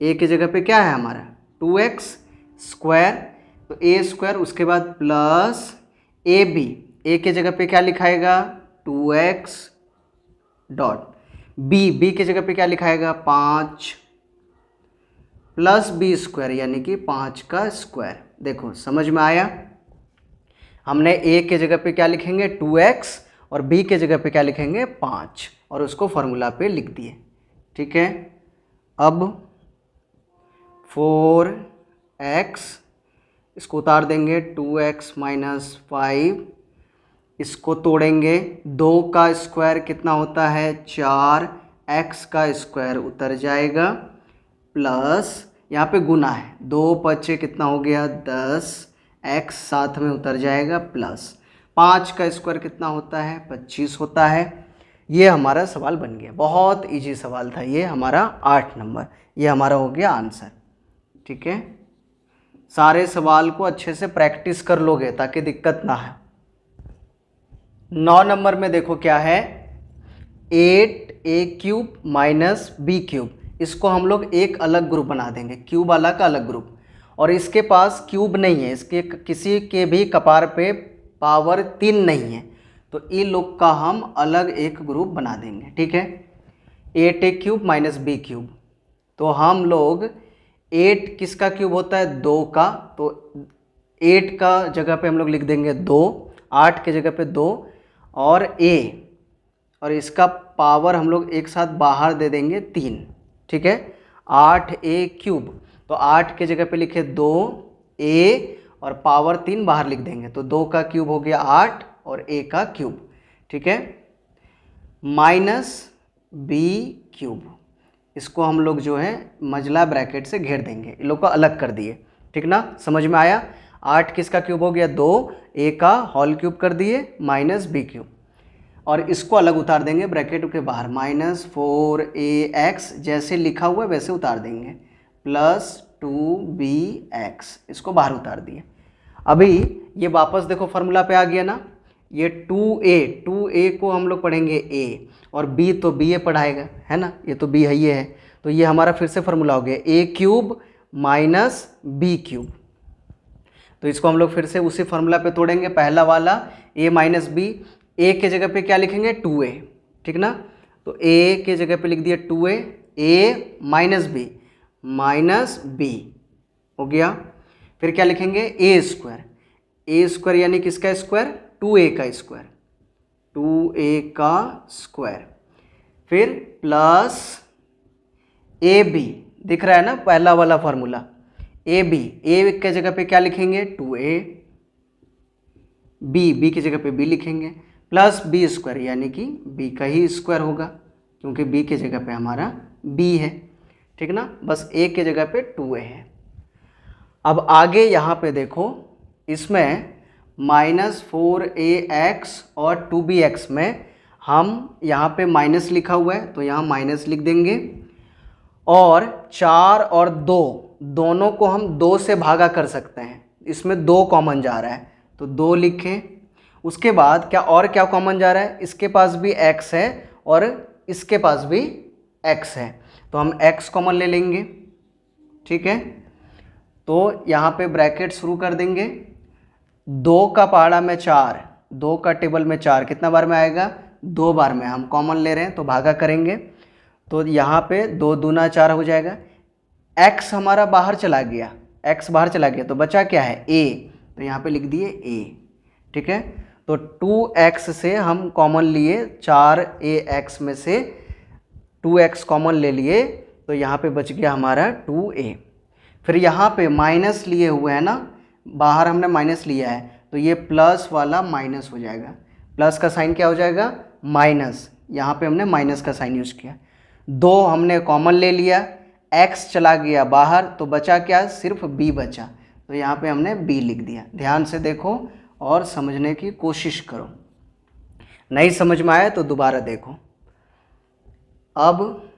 a के जगह पे क्या है हमारा? 2x स्क्वायर, तो a स्क्वायर, उसके बाद प्लस ए बी, ए के जगह पे क्या लिखाएगा? 2x डॉट, b के जगह पे क्या लिखाएगा? 5 प्लस बी स्क्वायर यानी कि 5 का स्क्वायर। देखो समझ में आया? हमने a के जगह पे क्या लिखेंगे? 2x और b के जगह पे क्या लिखेंगे? 5 और उसको फॉर्मूला पे लिख दिए। ठीक है, अब 4x इसको उतार देंगे, 2x माइनस 5 इसको तोड़ेंगे, 2 का स्क्वायर कितना होता है? 4, x का स्क्वायर उतर जाएगा प्लस यहाँ पे गुना है, 2 पचे कितना हो गया? 10, x साथ में उतर जाएगा प्लस 5 का स्क्वायर कितना होता है? 25 होता है। ये हमारा सवाल बन गया। बहुत इजी सवाल था ये, हमारा 8 नंबर, ये हमारा हो गया आंसर। ठीक है, सारे सवाल को अच्छे से प्रैक्टिस कर लोगे ताकि दिक्कत ना है। 9 नंबर में देखो क्या है? 8a cube minus B cube, इसको हम लोग एक अलग ग्रुप बना देंगे, क्यूब वाला का अलग ग्रुप, और इसके पास क्यूब नहीं है, इसके किसी के भी कपार पे पावर 3 नहीं है, तो इन लोग का हम अलग एक ग्रुप बना देंगे। ठीक है, 8a cube minus B cube, तो हम लोग 8 किसका क्यूब होता है? 2 का, तो 8 का जगह पे हम लोग लिख देंगे 2, 8 के जगह पे 2 और a, और इसका पावर हम लोग एक साथ बाहर दे देंगे 3। ठीक है, 8a क्यूब, तो 8 के जगह पे लिखे 2a और पावर 3 बाहर लिख देंगे, तो 2 का क्यूब हो गया 8 और a का क्यूब। ठीक है, माइनस b क्यूब, इसको हम लोग जो है मजला ब्रैकेट से घेर देंगे, इन लोग को अलग कर दिए। ठीक ना, समझ में आया? 8 किसका क्यूब हो गया? 2, a का होल क्यूब कर दिए माइनस b क्यूब, और इसको अलग उतार देंगे ब्रैकेट के बाहर, माइनस 4ax जैसे लिखा हुआ है वैसे उतार देंगे, प्लस 2bx, इसको बाहर उतार दिए। अभी ये वापस देखो फार्मूला पे आ गया ना, ये 2a को हम लोग पढ़ेंगे a और b तो b a पढ़ाएगा, है ना, ये तो b है, ये है, तो ये हमारा फिर से फार्मूला हो गया a cube minus b cube. तो इसको हम लोग फिर से उसी फार्मूला पे तोड़ेंगे, पहला वाला a माइनस बी, a के जगह पे क्या लिखेंगे? 2a। ठीक ना, तो a के जगह पे लिख दिया 2a, a माइनस b हो गया। फिर क्या लिखेंगे? a स्क्वायर यानी किसका स्क्वायर? 2a का स्क्वायर, 2a का स्क्वायर, फिर प्लस ab, दिख रहा है ना पहला वाला फार्मूला, ab, a के जगह पे क्या लिखेंगे? 2a, b की जगह पे b लिखेंगे, प्लस बी स्क्वायर यानी कि b का ही स्क्वायर होगा क्योंकि b की जगह पे हमारा b है। ठीक ना, बस a की जगह पे 2a है। अब आगे यहाँ पे देखो, इसमें माइनस 4ax और 2bx में हम यहाँ पे माइनस लिखा हुआ है तो यहाँ माइनस लिख देंगे, और 4 और 2 दोनों को हम 2 से भागा कर सकते हैं, इसमें 2 कॉमन जा रहा है तो 2 लिखें। उसके बाद क्या कॉमन जा रहा है? इसके पास भी x है और इसके पास भी x है, तो हम x कॉमन ले लेंगे। ठीक है, तो यहाँ पे ब्रैकेट शुरू कर देंगे, 2 का पहाड़ा में 4, 2 का टेबल में 4 कितना बार में आएगा? 2 बार में, हम कॉमन ले रहे हैं तो भागा करेंगे, तो यहाँ पे 2 दूना 4 हो जाएगा। x हमारा बाहर चला गया, x बाहर चला गया तो बचा क्या है a, तो यहाँ पे लिख दिए a। ठीक है, तो 2x से हम कॉमन लिए, 4ax में से 2x कॉमन ले लिए, तो यहाँ पे बच गया हमारा 2a। फिर यहाँ पे माइनस लिए हुए हैं ना, बाहर हमने माइनस लिया है, तो ये प्लस वाला माइनस हो जाएगा। प्लस का साइन क्या हो जाएगा माइनस, यहाँ पे हमने माइनस का साइन यूज़ किया। 2 हमने कॉमन ले लिया, x चला गया बाहर, तो बचा क्या, सिर्फ b बचा, तो यहाँ पे हमने b लिख दिया। ध्यान से देखो और समझने की कोशिश करो, नहीं समझ में आया तो दोबारा देखो। अब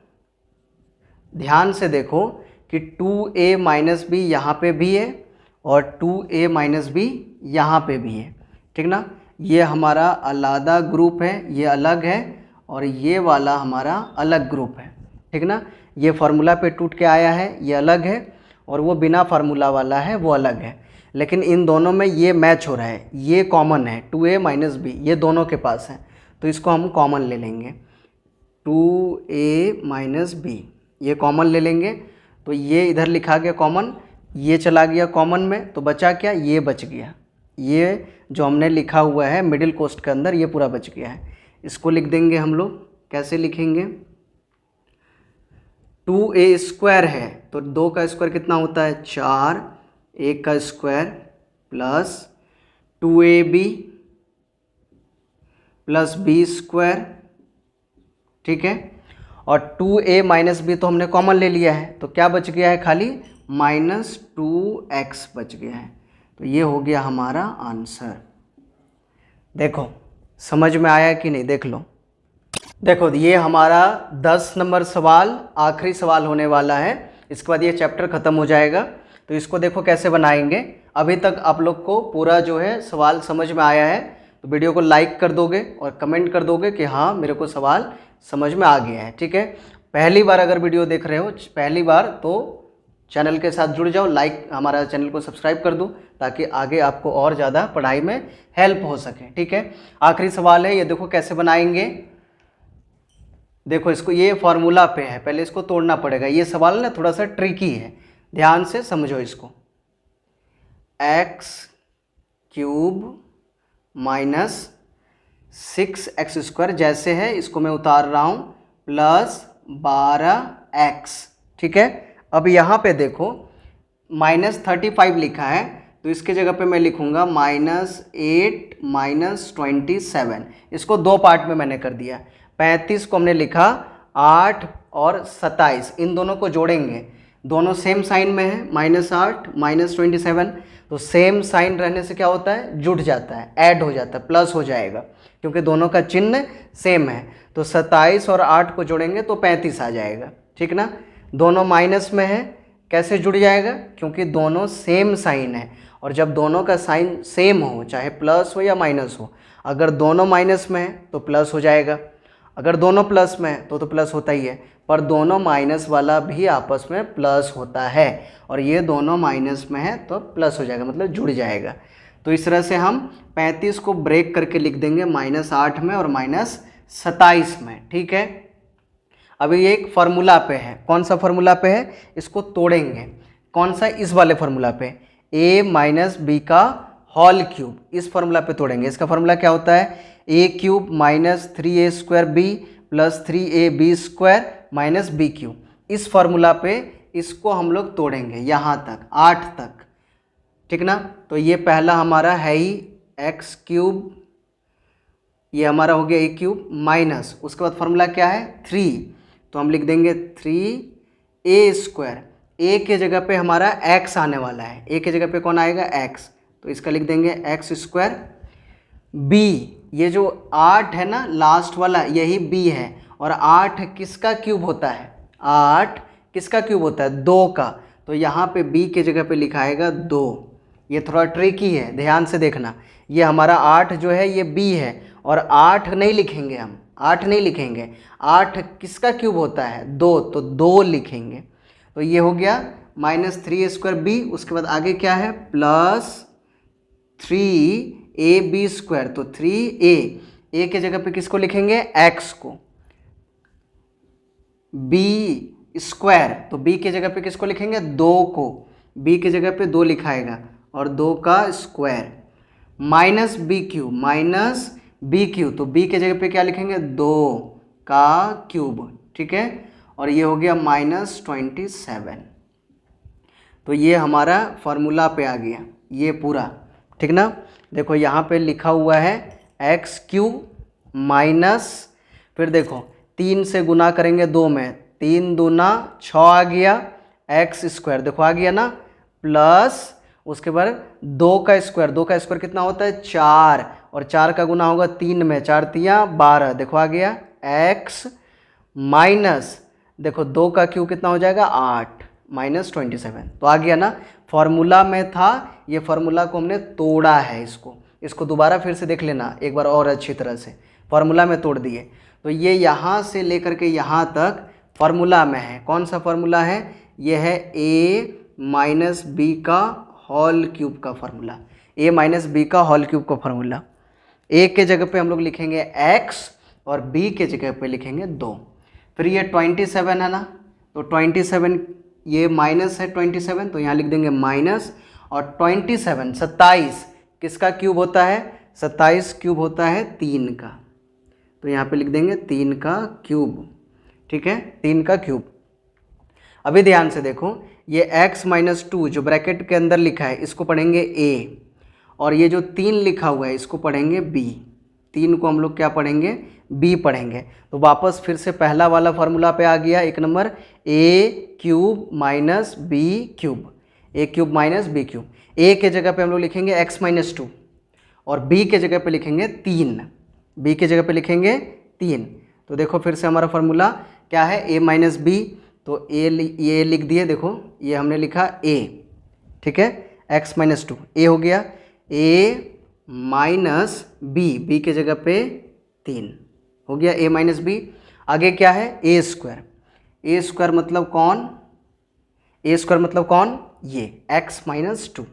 ध्यान से देखो कि 2a माइनस बी यहाँ पे भी है और 2a माइनस बी यहाँ पे भी है। ठीक ना, ये हमारा अलग ग्रुप है, ये अलग है, और ये वाला हमारा अलग ग्रुप है। ठीक ना, ये फार्मूला पे टूट के आया है, ये अलग है, और वो बिना फार्मूला वाला है वो अलग है। लेकिन इन दोनों में ये मैच हो रहा है, ये कॉमन है, 2a माइनस बी ये दोनों के पास है, तो इसको हम कॉमन ले लेंगे। 2a माइनस बी ये कॉमन ले लेंगे, तो ये इधर लिखा गया कॉमन, ये चला गया कॉमन में, तो बचा क्या, ये बच गया। ये जो हमने लिखा हुआ है मिडिल कोष्ठ के अंदर ये पूरा बच गया है। इसको लिख देंगे हम लोग, कैसे लिखेंगे, 2a स्क्वायर है तो 2 का स्क्वायर कितना होता है 4, 1 का square plus 2ab plus b square. ठीक है, और 2a माइनस बी तो हमने कॉमन ले लिया है, तो क्या बच गया है खाली -2x बच गया है। तो ये हो गया हमारा आंसर। देखो समझ में आया कि नहीं, देख लो। देखो ये हमारा 10 नंबर सवाल आखिरी सवाल होने वाला है, इसके बाद ये चैप्टर ख़त्म हो जाएगा। तो इसको देखो कैसे बनाएंगे। अभी तक आप लोग को पूरा जो है सवाल समझ में आया है, तो वीडियो को लाइक कर दोगे और कमेंट कर दोगे कि हाँ मेरे को सवाल समझ में आ गया है। ठीक है, पहली बार अगर वीडियो देख रहे हो पहली बार, तो चैनल के साथ जुड़ जाओ, लाइक हमारा चैनल को सब्सक्राइब कर दो, ताकि आगे आपको और ज़्यादा पढ़ाई में हेल्प हो सके। ठीक है, आखिरी सवाल है, ये देखो कैसे बनाएंगे। देखो इसको, ये फार्मूला पे है, पहले इसको तोड़ना पड़ेगा। ये सवाल ना थोड़ा सा ट्रिकी है, ध्यान से समझो इसको। x cube minus 6x square जैसे है, इसको मैं उतार रहा हूँ, प्लस 12x। ठीक है, अब यहाँ पे देखो -35 लिखा है, तो इसके जगह पे मैं लिखूँगा -8 -27। इसको 2 पार्ट में मैंने कर दिया। 35 को हमने लिखा 8 और 27, इन दोनों को जोड़ेंगे, दोनों सेम साइन में है, -8 -27, तो सेम साइन रहने से क्या होता है, जुड़ जाता है, ऐड हो जाता है, प्लस हो जाएगा, क्योंकि दोनों का चिन्ह सेम है। तो 27 और 8 को जोड़ेंगे तो 35 आ जाएगा। ठीक ना, दोनों माइनस में है, कैसे जुड़ जाएगा, क्योंकि दोनों सेम साइन है, और जब दोनों का साइन सेम हो, चाहे प्लस हो या माइनस हो, अगर दोनों माइनस में है तो प्लस हो जाएगा, अगर दोनों प्लस में है तो प्लस होता ही है, पर दोनों माइनस वाला भी आपस में प्लस होता है, और ये दोनों माइनस में है तो प्लस हो जाएगा, मतलब जुड़ जाएगा। तो इस तरह से हम 35 को ब्रेक करके लिख देंगे -8 में और -27 में। ठीक है, अभी ये एक फार्मूला पे है, कौन सा फार्मूला पे है, इसको तोड़ेंगे। कौन सा, इस वाले फार्मूला पे, a माइनस बी का होल क्यूब, इस फार्मूला पे तोड़ेंगे। इसका फार्मूला क्या होता है, a cube minus 3a square b plus 3ab square minus B cube. इस फार्मूला पे इसको हम लोग तोड़ेंगे यहाँ तक, 8 तक। ठीक ना, तो ये पहला हमारा है ही x क्यूब, ये हमारा हो गया a क्यूब माइनस, उसके बाद फार्मूला क्या है 3, तो हम लिख देंगे 3a स्क्वायर। a के जगह पे हमारा x आने वाला है, a के जगह पे कौन आएगा x, तो इसका लिख देंगे x स्क्वायर। b, ये जो 8 है ना लास्ट वाला, यही b है, और 8 किसका क्यूब होता है, 8 किसका क्यूब होता है, 2 का, तो यहाँ पे b के जगह पे लिखाएगा 2। ये थोड़ा ट्रिकी है, ध्यान से देखना। ये हमारा 8 जो है ये b है, और 8 नहीं लिखेंगे हम, 8 नहीं लिखेंगे, 8 किसका क्यूब होता है 2, तो 2 लिखेंगे। तो ये हो गया -3a स्क्वायर b, उसके बाद आगे क्या है प्लस 3ab स्क्वायर, तो 3a, ए के जगह पे किसको लिखेंगे, एक्स को। बी स्क्वायर, तो बी के जगह पे किसको लिखेंगे, 2 को। बी के जगह पे 2 लिखाएगा और 2 का स्क्वायर माइनस बी क्यू, तो बी के जगह पे क्या लिखेंगे, 2 का क्यूब, ठीक है। और ये हो गया -27। तो ये हमारा फॉर्मूला पे आ गया ये पूरा, ठीक ना। देखो यहाँ पे लिखा हुआ है एक्स क्यूब माइनस, फिर देखो 3 से गुना करेंगे 2 में, 3 दूना 6 आ गया, एक्स स्क्वायर देखो आ गया ना, प्लस उसके बाद 2 का स्क्वायर कितना होता है, 4, और 4 का गुना होगा 3 में, 4 तिया 12, देखो आ गया एक्स माइनस, देखो 2 का क्यूब कितना हो जाएगा 8 -27। तो आ गया ना, फॉर्मूला में था, ये फॉर्मूला को हमने तोड़ा है, इसको दोबारा फिर से देख लेना एक बार और अच्छी तरह से, फॉर्मूला में तोड़ दिए। तो ये यहाँ से लेकर के यहाँ तक फॉर्मूला में है। कौन सा फॉर्मूला है, ये है a माइनस बी का होल क्यूब का फॉर्मूला, a माइनस बी का होल क्यूब का फॉर्मूला। a के जगह पे हम लोग लिखेंगे x और b के जगह पे लिखेंगे 2। फिर ये 27 है ना, तो 27 ये माइनस है 27, तो यहाँ लिख देंगे माइनस, और 27 किसका क्यूब होता है, 27 क्यूब होता है 3 का, तो यहाँ पे लिख देंगे 3 का क्यूब, ठीक है, 3 का क्यूब। अभी ध्यान से देखो, ये x -2 जो ब्रैकेट के अंदर लिखा है इसको पढ़ेंगे a, और ये जो 3 लिखा हुआ है इसको पढ़ेंगे b। 3 को हम लोग क्या पढ़ेंगे, b पढ़ेंगे। तो वापस फिर से पहला वाला फॉर्मूला पे आ गया, एक number a cube minus B cube, a cube minus B cube. a के जगह पे हम लोग लिखेंगे x -2 और b के जगह पे लिखेंगे 3, b के जगह पे लिखेंगे 3। तो देखो फिर से हमारा फॉर्मूला क्या है, a माइनस बी, तो ये लिख दिए, देखो ये हमने लिखा a, ठीक है, x -2 a हो गया, a माइनस बी के जगह पे 3 हो गया, a माइनस बी। आगे क्या है, a स्क्वायर मतलब कौन, a स्क्वायर मतलब कौन, ये x -2,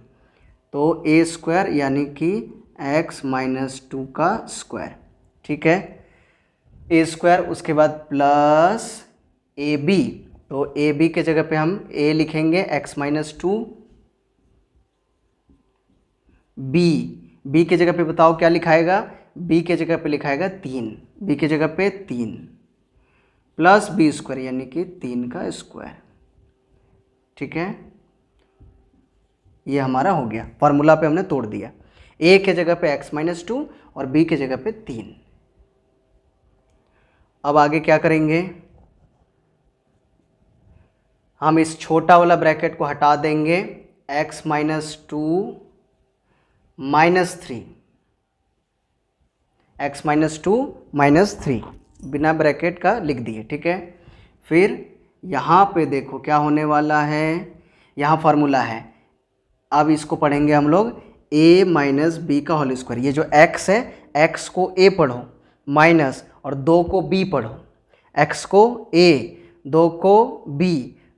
तो a स्क्वायर यानी कि x -2 का स्क्वायर, ठीक है, a स्क्वायर। उसके बाद प्लस ए बी, तो ए बी के जगह पे हम a लिखेंगे x -2, b के जगह पे बताओ क्या लिखाएगा, b के जगह पे लिखाएगा 3, b के जगह पे 3 प्लस बी स्क्वायर यानी कि 3 का स्क्वायर, ठीक है। ये हमारा हो गया, फॉर्मूला पे हमने तोड़ दिया, a के जगह पे x -2 और b के जगह पे 3। अब आगे क्या करेंगे, हम इस छोटा वाला ब्रैकेट को हटा देंगे, x -2 -3, x -2 -3 बिना ब्रैकेट का लिख दिए, ठीक है। फिर यहाँ पे देखो क्या होने वाला है, यहाँ फार्मूला है, अब इसको पढ़ेंगे हम लोग a माइनस बी का होल स्क्वायर। ये जो x है, x को a पढ़ो माइनस और 2 को b पढ़ो, x को a 2 को b,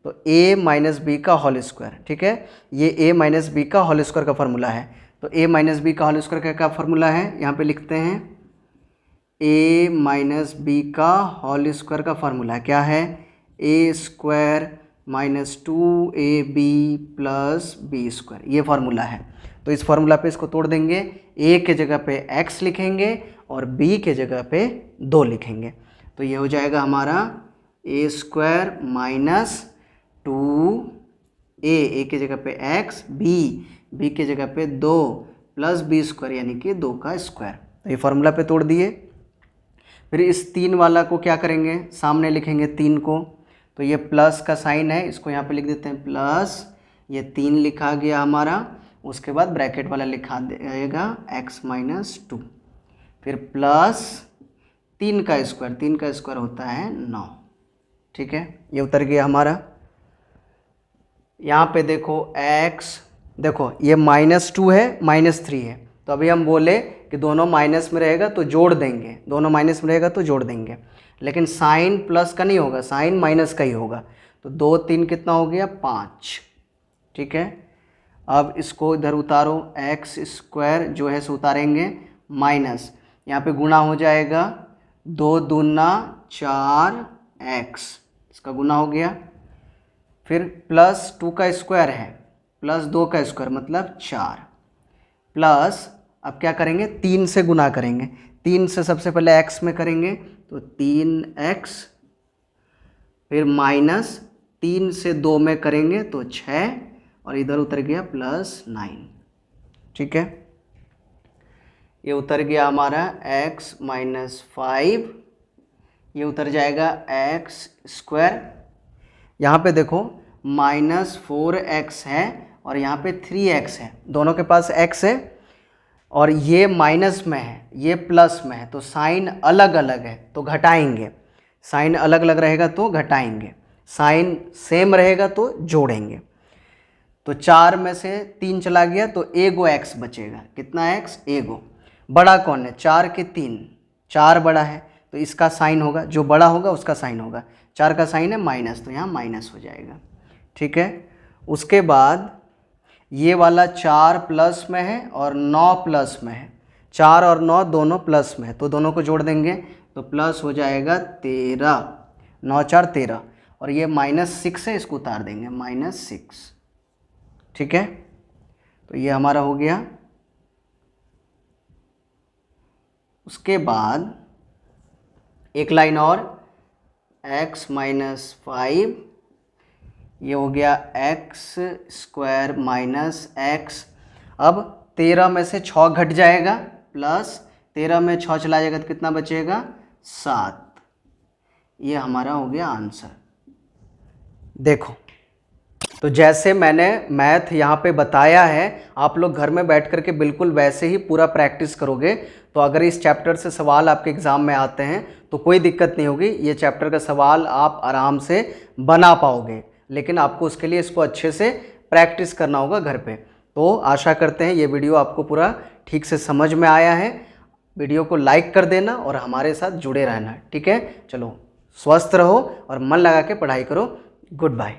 तो a माइनस बी का होल स्क्वायर, ठीक है। ये a माइनस बी का होल स्क्वायर का फार्मूला है, तो a माइनस बी का होल स्क्वायर का क्या फार्मूला है, यहाँ पे लिखते हैं a माइनस बी का होल स्क्वायर का फार्मूला क्या है, a square -2ab plus B square, ये फार्मूला है। तो इस फार्मूला पे इसको तोड़ देंगे, a के जगह पे x लिखेंगे और b के जगह पे 2 लिखेंगे, तो ये हो जाएगा हमारा a स्क्वायर -2a के जगह पे x, b के जगह पे 2 प्लस बी स्क्वायर यानी कि 2 का स्क्वायर। तो ये फार्मूला पे तोड़ दिए। फिर इस 3 वाला को क्या करेंगे, सामने लिखेंगे 3 को, तो ये प्लस का साइन है, इसको यहाँ पे लिख देते हैं प्लस, ये 3 लिखा गया हमारा। उसके बाद ब्रैकेट वाला लिखा देगा x -2, फिर प्लस 3 का स्क्वायर होता है 9, ठीक है, ये उतर गया हमारा। यहाँ पे देखो x, देखो ये -2 है -3 है, तो अभी हम बोले कि दोनों माइनस में रहेगा तो जोड़ देंगे, दोनों माइनस में रहेगा तो जोड़ देंगे, लेकिन साइन प्लस का नहीं होगा, साइन माइनस का ही होगा। तो 2 3 कितना हो गया 5, ठीक है। अब इसको इधर उतारो, x स्क्वायर जो है सो उतारेंगे माइनस, यहाँ पे गुना हो जाएगा 2 दूना 4x, इसका गुना हो गया। फिर प्लस 2 का स्क्वायर है, प्लस 2 का स्क्वायर मतलब 4, प्लस अब क्या करेंगे 3 से गुना करेंगे। 3 से सबसे पहले x में करेंगे तो 3x, फिर माइनस 3 से 2 में करेंगे तो 6 और इधर उतर गया प्लस 9। ठीक है, ये उतर गया हमारा x माइनस 5, ये उतर जाएगा x स्क्वायर। यहाँ पे देखो माइनस 4x है और यहाँ पे 3x है, दोनों के पास x है और ये माइनस में है ये प्लस में है, तो साइन अलग अलग है तो घटाएंगे। साइन अलग अलग रहेगा तो घटाएंगे, साइन सेम रहेगा तो जोड़ेंगे। तो 4 में से 3 चला गया तो एगो x बचेगा। कितना x? एगो। बड़ा कौन है? 4 के 3, 4 बड़ा है तो इसका साइन होगा, जो बड़ा होगा उसका साइन होगा। 4 का साइन है माइनस, तो यहाँ माइनस हो जाएगा। ठीक है, उसके बाद ये वाला 4 प्लस में है और 9 प्लस में है। 4 और 9 दोनों प्लस में है तो दोनों को जोड़ देंगे तो प्लस हो जाएगा 13, 9 4 13, और ये माइनस 6 है, इसको उतार देंगे -6। ठीक है, तो ये हमारा हो गया। उसके बाद एक लाइन और, x माइनस 5, ये हो गया x स्क्वायर माइनस x। अब 13 में से 6 घट जाएगा, प्लस 13 में 6 चला जाएगा तो कितना बचेगा? 7। ये हमारा हो गया आंसर। देखो, तो जैसे मैंने मैथ यहाँ पे बताया है, आप लोग घर में बैठ कर के बिल्कुल वैसे ही पूरा प्रैक्टिस करोगे तो अगर इस चैप्टर से सवाल आपके एग्ज़ाम में आते हैं तो कोई दिक्कत नहीं होगी। ये चैप्टर का सवाल आप आराम से बना पाओगे, लेकिन आपको उसके लिए इसको अच्छे से प्रैक्टिस करना होगा घर पे। तो आशा करते हैं ये वीडियो आपको पूरा ठीक से समझ में आया है। वीडियो को लाइक कर देना और हमारे साथ जुड़े रहना। ठीक है, चलो स्वस्थ रहो और मन लगा के पढ़ाई करो। Good bye.